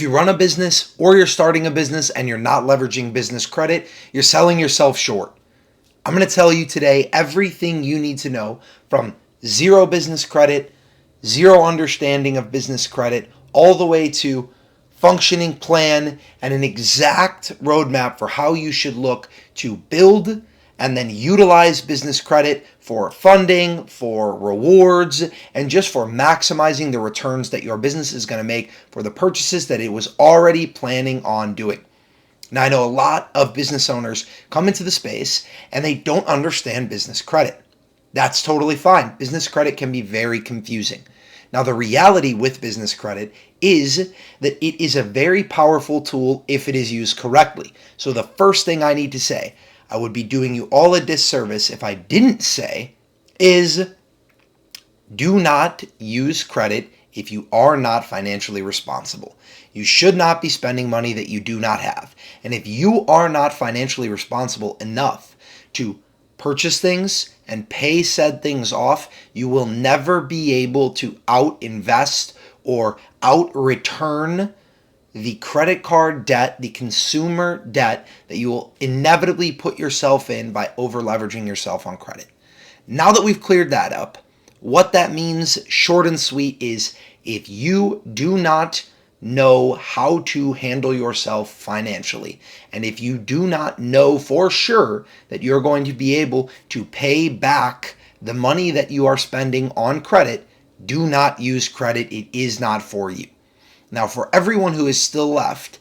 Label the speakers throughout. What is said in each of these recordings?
Speaker 1: you run a business or you're starting a business and you're not leveraging business credit, you're selling yourself short. I'm going to tell you today everything you need to know from zero business credit, zero understanding of business credit, all the way to functioning plan and an exact roadmap for how you should look to build and then utilize business credit for funding, for rewards, and just for maximizing the returns that your business is going to make for the purchases that it was already planning on doing. Now, I know a lot of business owners come into the space and they don't understand business credit. That's totally fine. Business credit can be very confusing. Now, the reality with business credit is that it is a very powerful tool if it is used correctly. So the first thing I need to say, I would be doing you all a disservice if I didn't say, is do not use credit if you are not financially responsible. You should not be spending money that you do not have. And if you are not financially responsible enough to purchase things and pay said things off, you will never be able to out-invest or out-return the credit card debt, the consumer debt that you will inevitably put yourself in by over-leveraging yourself on credit. Now that we've cleared that up, what that means, short and sweet, is if you do not know how to handle yourself financially, and if you do not know for sure that you're going to be able to pay back the money that you are spending on credit, do not use credit. It is not for you. Now, for everyone who is still left,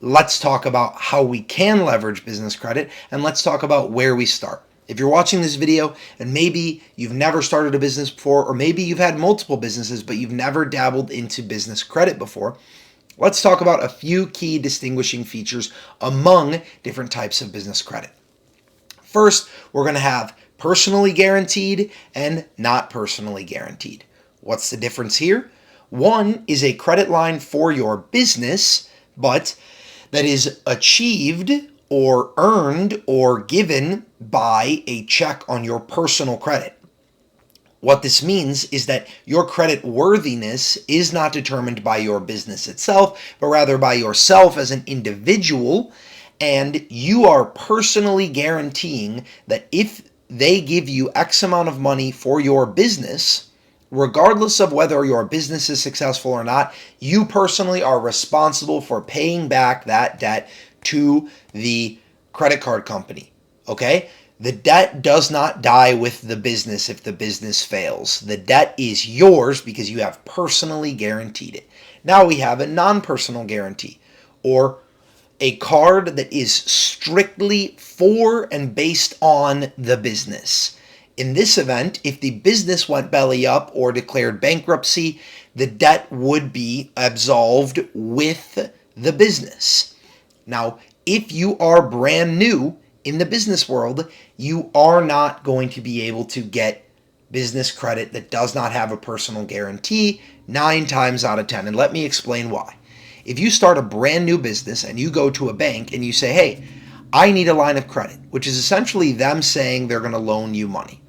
Speaker 1: let's talk about how we can leverage business credit, and let's talk about where we start. If you're watching this video and maybe you've never started a business before, or maybe you've had multiple businesses but you've never dabbled into business credit before, let's talk about a few key distinguishing features among different types of business credit. First, we're going to have personally guaranteed and not personally guaranteed. What's the difference here? One is a credit line for your business, but that is achieved or earned or given by a check on your personal credit. What this means is that your credit worthiness is not determined by your business itself, but rather by yourself as an individual, and you are personally guaranteeing that if they give you X amount of money for your business, regardless of whether your business is successful or not, you personally are responsible for paying back that debt to the credit card company, okay? The debt does not die with the business if the business fails. The debt is yours because you have personally guaranteed it. Now we have a non-personal guarantee, or a card that is strictly for and based on the business. In this event, if the business went belly up or declared bankruptcy, the debt would be absolved with the business. Now, if you are brand new in the business world, you are not going to be able to get business credit that does not have a personal guarantee 9 times out of 10. And let me explain why. If you start a brand new business and you go to a bank and you say, hey, I need a line of credit, which is essentially them saying they're going to loan you money.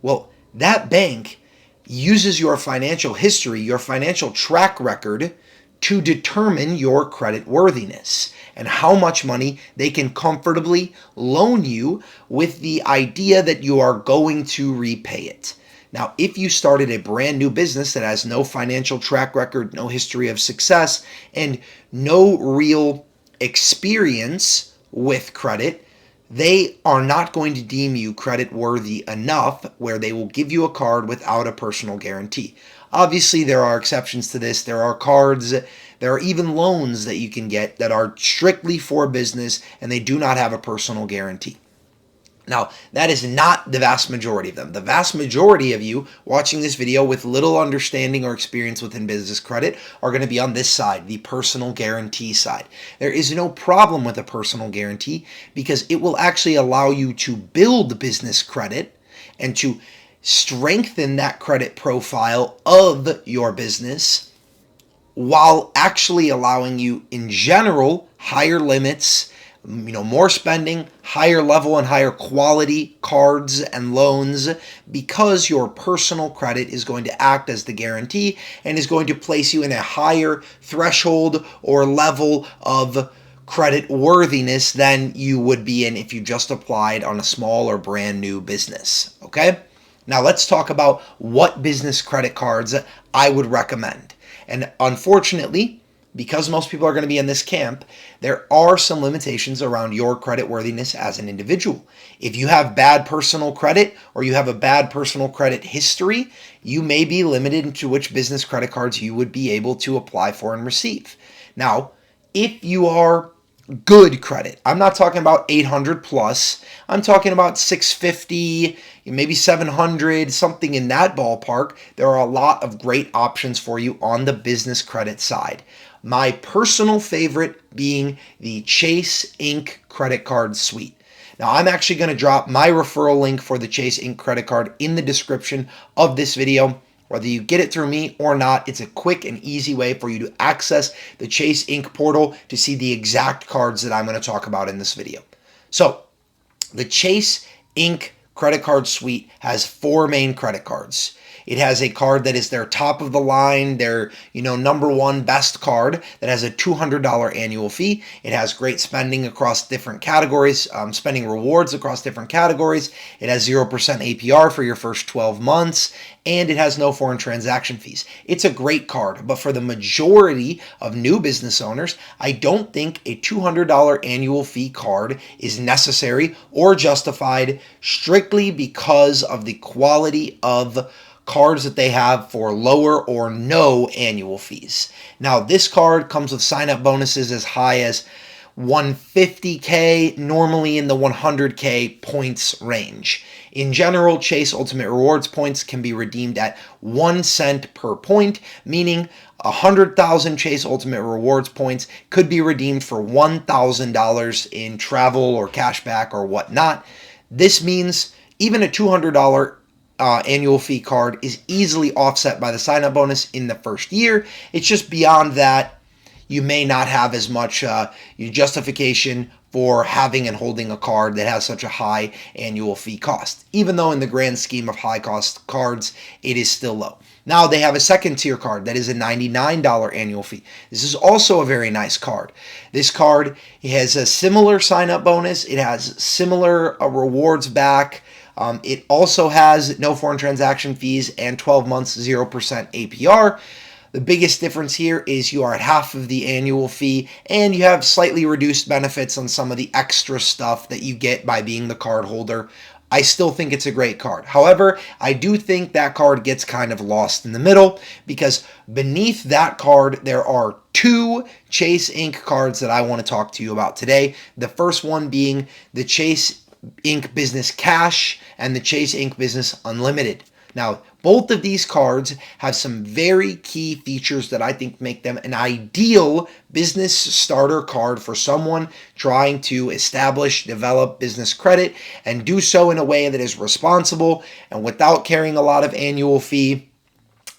Speaker 1: Well, that bank uses your financial history, your financial track record, to determine your credit worthiness and how much money they can comfortably loan you with the idea that you are going to repay it. Now, if you started a brand new business that has no financial track record, no history of success, and no real experience with credit, they are not going to deem you credit worthy enough where they will give you a card without a personal guarantee. Obviously, there are exceptions to this. There are cards, there are even loans that you can get that are strictly for business and they do not have a personal guarantee. Now, that is not the vast majority of them. The vast majority of you watching this video with little understanding or experience within business credit are going to be on this side, the personal guarantee side. There is no problem with a personal guarantee because it will actually allow you to build business credit and to strengthen that credit profile of your business while actually allowing you, in general, higher limits, more spending, higher level and higher quality cards and loans, because your personal credit is going to act as the guarantee and is going to place you in a higher threshold or level of credit worthiness than you would be in if you just applied on a small or brand new business. Okay? Now let's talk about what business credit cards I would recommend. And unfortunately, because most people are going to be in this camp, there are some limitations around your credit worthiness as an individual. If you have bad personal credit or you have a bad personal credit history, you may be limited to which business credit cards you would be able to apply for and receive. Now, if you are good credit, I'm not talking about 800 plus, I'm talking about 650, maybe 700, something in that ballpark. There are a lot of great options for you on the business credit side. My personal favorite being the Chase Ink credit card suite. Now, I'm actually going to drop my referral link for the Chase Ink credit card in the description of this video. Whether you get it through me or not, it's a quick and easy way for you to access the Chase Ink portal to see the exact cards that I'm going to talk about in this video. So, the Chase Ink credit card suite has 4 main credit cards. It has a card that is their top of the line, their number one best card that has a $200 annual fee. It has great spending across different categories, spending rewards across different categories. It has 0% APR for your first 12 months, and it has no foreign transaction fees. It's a great card, but for the majority of new business owners, I don't think a $200 annual fee card is necessary or justified strictly because of the quality of cards that they have for lower or no annual fees. Now, this card comes with sign-up bonuses as high as 150K, normally in the 100K points range. In general, Chase Ultimate Rewards points can be redeemed at 1 cent per point, meaning 100,000 Chase Ultimate Rewards points could be redeemed for $1,000 in travel or cashback or whatnot. This means even a $200 annual fee card is easily offset by the sign-up bonus in the first year. It's just beyond that, you may not have as much justification for having and holding a card that has such a high annual fee cost. Even though in the grand scheme of high-cost cards, it is still low. Now they have a second tier card that is a $99 annual fee. This is also a very nice card. This card has a similar sign-up bonus. It has similar rewards back. It also has no foreign transaction fees and 12 months 0% APR. The biggest difference here is you are at half of the annual fee and you have slightly reduced benefits on some of the extra stuff that you get by being the card holder. I still think it's a great card. However, I do think that card gets kind of lost in the middle because beneath that card, there are 2 Chase Ink cards that I want to talk to you about today. The first one being the Chase Ink Business Cash and the Chase Ink Business Unlimited. Now, both of these cards have some very key features that I think make them an ideal business starter card for someone trying to establish, develop business credit, and do so in a way that is responsible and without carrying a lot of annual fee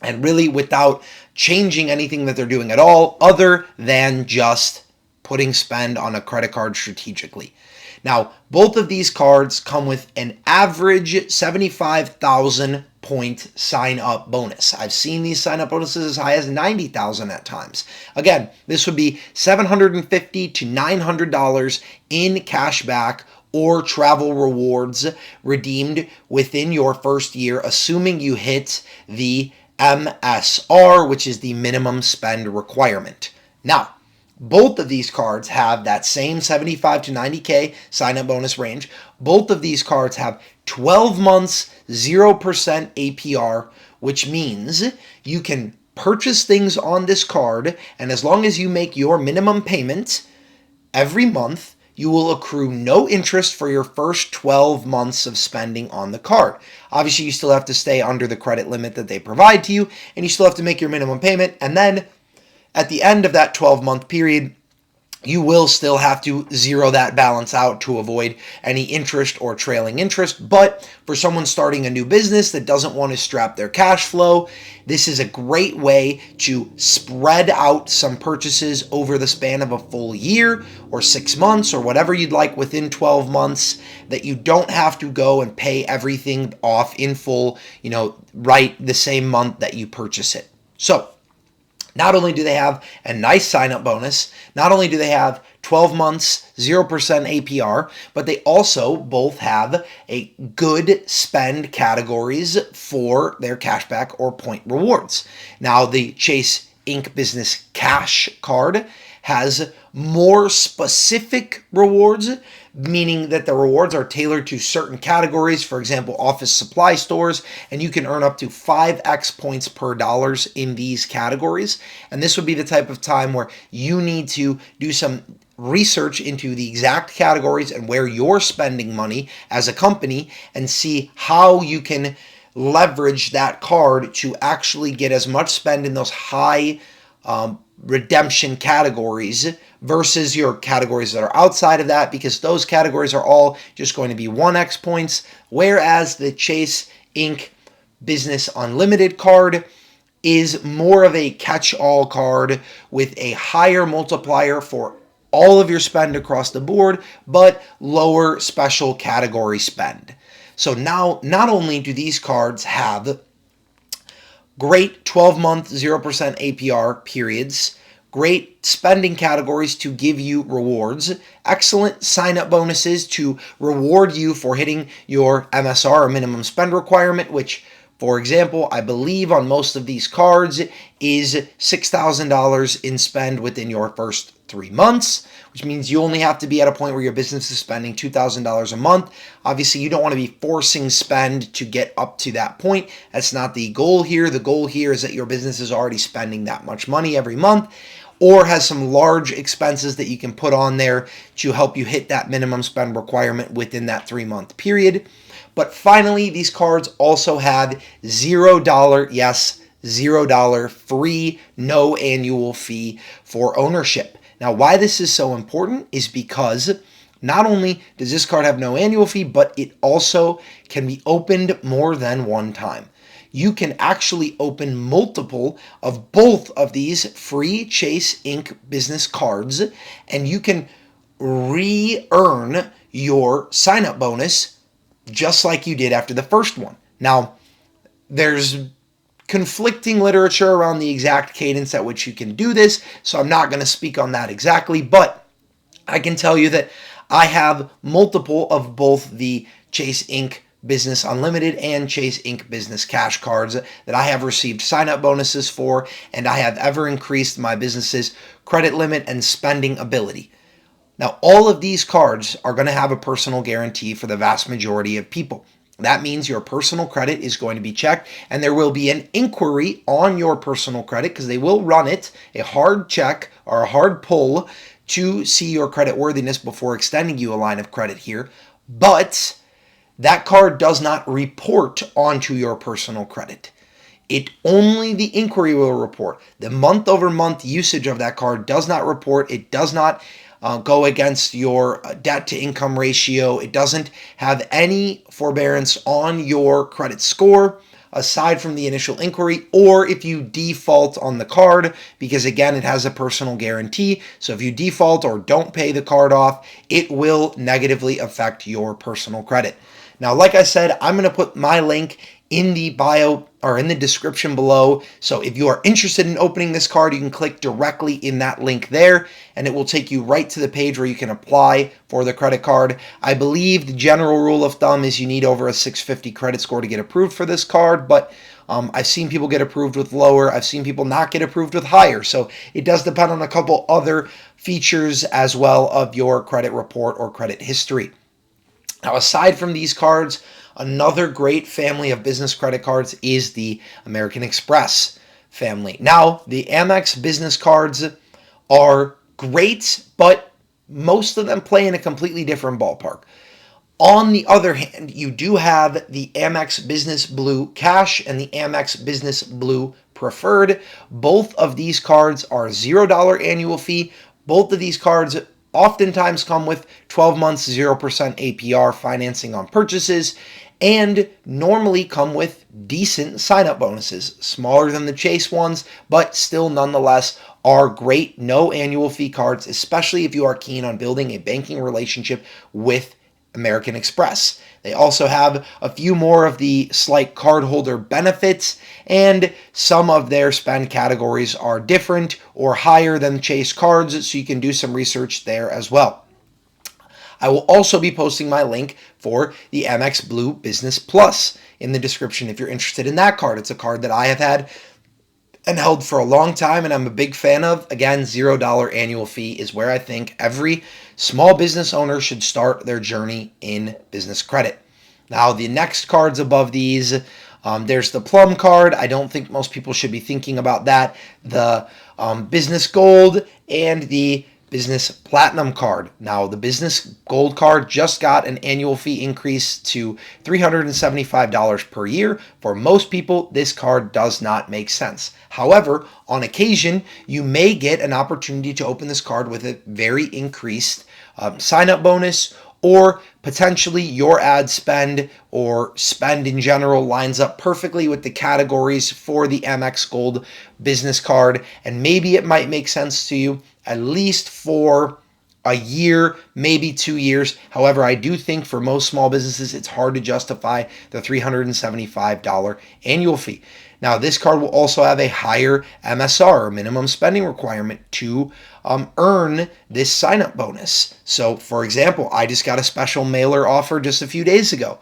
Speaker 1: and really without changing anything that they're doing at all other than just putting spend on a credit card strategically. Now, both of these cards come with an average 75,000 point sign-up bonus. I've seen these sign-up bonuses as high as 90,000 at times. Again, this would be $750 to $900 in cash back or travel rewards redeemed within your first year, assuming you hit the MSR, which is the minimum spend requirement. Now, both of these cards have that same 75 to 90K sign-up bonus range. Both of these cards have 12 months, 0% APR, which means you can purchase things on this card, and as long as you make your minimum payment every month, you will accrue no interest for your first 12 months of spending on the card. Obviously, you still have to stay under the credit limit that they provide to you, and you still have to make your minimum payment, and then at the end of that 12-month period, you will still have to zero that balance out to avoid any interest or trailing interest. But for someone starting a new business that doesn't want to strap their cash flow, this is a great way to spread out some purchases over the span of a full year or 6 months or whatever you'd like within 12 months, that you don't have to go and pay everything off in full, right the same month that you purchase it. So not only do they have a nice sign-up bonus, not only do they have 12 months, 0% APR, but they also both have a good spend categories for their cashback or point rewards. Now, the Chase Inc. Business Cash Card has more specific rewards, meaning that the rewards are tailored to certain categories, for example, office supply stores, and you can earn up to 5x points per dollars in these categories. And this would be the type of time where you need to do some research into the exact categories and where you're spending money as a company and see how you can leverage that card to actually get as much spend in those high redemption categories versus your categories that are outside of that, because those categories are all just going to be 1x points, whereas the Chase Inc. Business Unlimited card is more of a catch-all card with a higher multiplier for all of your spend across the board, but lower special category spend. So now, not only do these cards have great 12-month 0% APR periods, great spending categories to give you rewards, excellent sign-up bonuses to reward you for hitting your MSR or minimum spend requirement, which, for example, I believe on most of these cards is $6,000 in spend within your first 3 months, which means you only have to be at a point where your business is spending $2,000 a month. Obviously, you don't want to be forcing spend to get up to that point. That's not the goal here. The goal here is that your business is already spending that much money every month, or has some large expenses that you can put on there to help you hit that minimum spend requirement within that 3-month period. But finally, these cards also have $0, yes, $0 free, no annual fee for ownership. Now, why this is so important is because not only does this card have no annual fee, but it also can be opened more than one time. You can actually open multiple of both of these free Chase Inc. business cards, and you can re-earn your sign-up bonus just like you did after the first one. Now, there's conflicting literature around the exact cadence at which you can do this, so I'm not going to speak on that exactly, but I can tell you that I have multiple of both the Chase Inc. Business Unlimited and Chase Inc. Business Cash cards that I have received sign-up bonuses for, and I have ever increased my business's credit limit and spending ability. Now, all of these cards are going to have a personal guarantee for the vast majority of people. That means your personal credit is going to be checked, and there will be an inquiry on your personal credit because they will run it, a hard check or a hard pull to see your credit worthiness before extending you a line of credit here. But that card does not report onto your personal credit. Only the inquiry will report. The month-over-month usage of that card does not report. It does not go against your debt-to-income ratio. It doesn't have any forbearance on your credit score aside from the initial inquiry, or if you default on the card, because again, it has a personal guarantee. So if you default or don't pay the card off, it will negatively affect your personal credit. Now, like I said, I'm going to put my link in the bio or in the description below. So if you are interested in opening this card, you can click directly in that link there, and it will take you right to the page where you can apply for the credit card. I believe the general rule of thumb is you need over a 650 credit score to get approved for this card, but I've seen people get approved with lower. I've seen people not get approved with higher. So it does depend on a couple other features as well of your credit report or credit history. Now, aside from these cards, another great family of business credit cards is the American Express family. Now, the Amex business cards are great, but most of them play in a completely different ballpark. On the other hand, you do have the Amex Business Blue Cash and the Amex Business Blue Preferred. Both of these cards are $0 annual fee. Both of these cards oftentimes come with 12 months 0% APR financing on purchases and normally come with decent sign-up bonuses, smaller than the Chase ones, but still nonetheless are great no annual fee cards, especially if you are keen on building a banking relationship with American Express. They also have a few more of the slight cardholder benefits, and some of their spend categories are different or higher than Chase cards, so you can do some research there as well. I will also be posting my link for the Amex Blue Business Plus in the description if you're interested in that card. It's a card that I have had and held for a long time, and I'm a big fan of. Again, $0 annual fee is where I think every small business owner should start their journey in business credit. Now, the next cards above these, there's the Plum card. I don't think most people should be thinking about that. The Business Gold and the Business Platinum card. Now, the Business Gold card just got an annual fee increase to $375 per year. For most people, this card does not make sense. However, on occasion, you may get an opportunity to open this card with a very increased sign-up bonus, or potentially your ad spend or spend in general lines up perfectly with the categories for the Amex Gold business card, and maybe it might make sense to you at least for a year, maybe 2 years. However, I do think for most small businesses, it's hard to justify the $375 annual fee. Now, this card will also have a higher MSR, or minimum spending requirement, to earn this sign-up bonus. So, for example, I just got a special mailer offer just a few days ago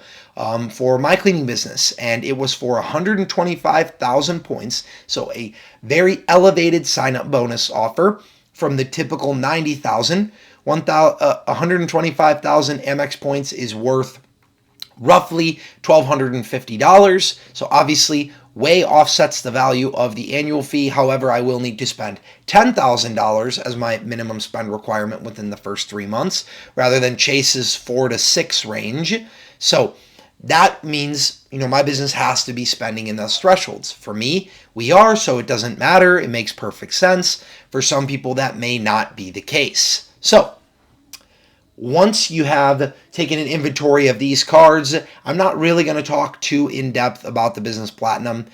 Speaker 1: for my cleaning business, and it was for 125,000 points, so a very elevated sign-up bonus offer from the typical 90,000. 125,000 Amex points is worth roughly $1,250. So obviously way offsets the value of the annual fee. However, I will need to spend $10,000 as my minimum spend requirement within the first 3 months, rather than Chase's 4 to 6 range. So that means, my business has to be spending in those thresholds. For me, we are, so it doesn't matter. It makes perfect sense. For some people, that may not be the case. So once you have taken an inventory of these cards, I'm not really going to talk too in depth about the Business Platinum.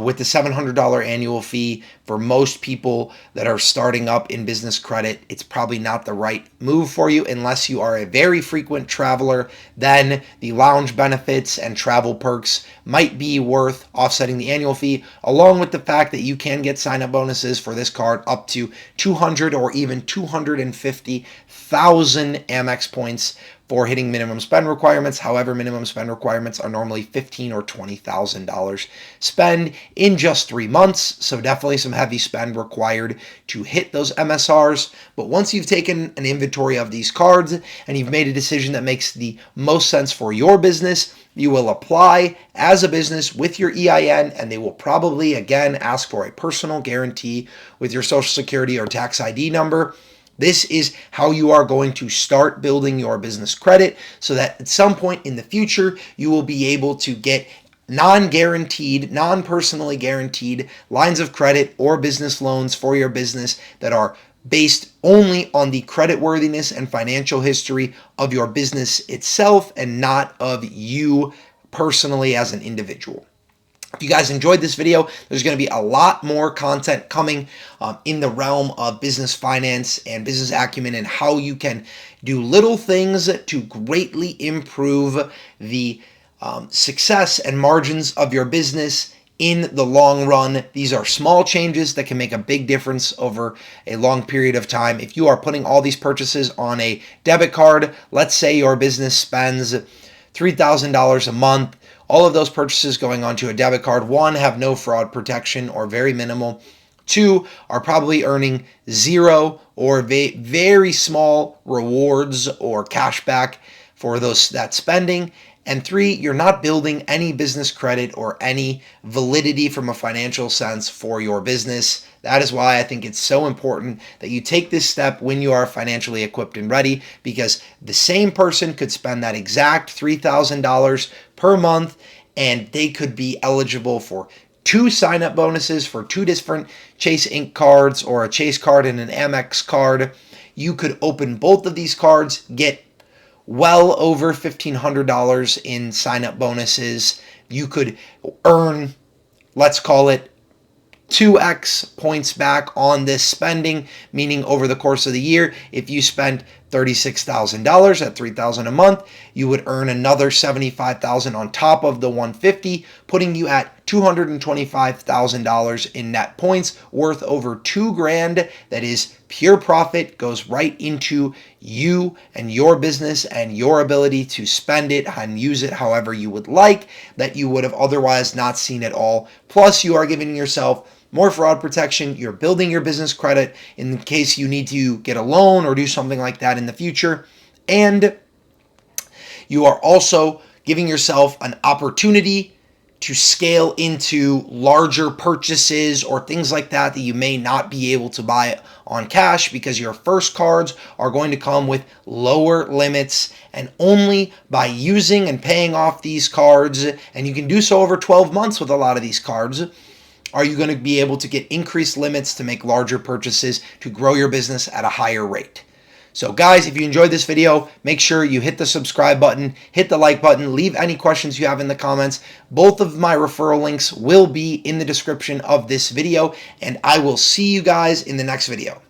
Speaker 1: With the $700 annual fee, for most people that are starting up in business credit, it's probably not the right move for you unless you are a very frequent traveler. Then the lounge benefits and travel perks might be worth offsetting the annual fee, along with the fact that you can get sign-up bonuses for this card up to 200 or even 250,000 Amex points for hitting minimum spend requirements. However, minimum spend requirements are normally $15,000 or $20,000 spend in just 3 months. So definitely some heavy spend required to hit those MSRs. But once you've taken an inventory of these cards and you've made a decision that makes the most sense for your business, you will apply as a business with your EIN, and they will probably, again, ask for a personal guarantee with your Social Security or tax ID number. This is how you are going to start building your business credit, so that at some point in the future, you will be able to get non-guaranteed, non-personally guaranteed lines of credit or business loans for your business that are based only on the creditworthiness and financial history of your business itself and not of you personally as an individual. If you guys enjoyed this video, there's going to be a lot more content coming in the realm of business finance and business acumen, and how you can do little things to greatly improve the success and margins of your business in the long run. These are small changes that can make a big difference over a long period of time. If you are putting all these purchases on a debit card, let's say your business spends $3,000 a month, all of those purchases going onto a debit card, 1, have no fraud protection or very minimal. 2, are probably earning 0 or very small rewards or cash back for that spending. And 3, you're not building any business credit or any validity from a financial sense for your business. That is why I think it's so important that you take this step when you are financially equipped and ready, because the same person could spend that exact $3,000 per month, and they could be eligible for 2 sign-up bonuses for 2 different Chase Inc. cards, or a Chase card and an Amex card. you could open both of these cards, get well over $1,500 in sign-up bonuses. You could earn, let's call it, 2x points back on this spending, meaning over the course of the year, if you spent $36,000 at $3,000 a month, you would earn another $75,000 on top of the $150, putting you at $225,000 in net points, worth over $2,000. That is pure profit, goes right into you and your business and your ability to spend it and use it however you would like, that you would have otherwise not seen at all. Plus, you are giving yourself more fraud protection. You're building your business credit in case you need to get a loan or do something like that in the future. And you are also giving yourself an opportunity to scale into larger purchases or things like that that you may not be able to buy on cash, because your first cards are going to come with lower limits, and only by using and paying off these cards, and you can do so over 12 months with a lot of these cards, are you going to be able to get increased limits to make larger purchases to grow your business at a higher rate. So guys, if you enjoyed this video, make sure you hit the subscribe button, hit the like button, leave any questions you have in the comments. Both of my referral links will be in the description of this video, and I will see you guys in the next video.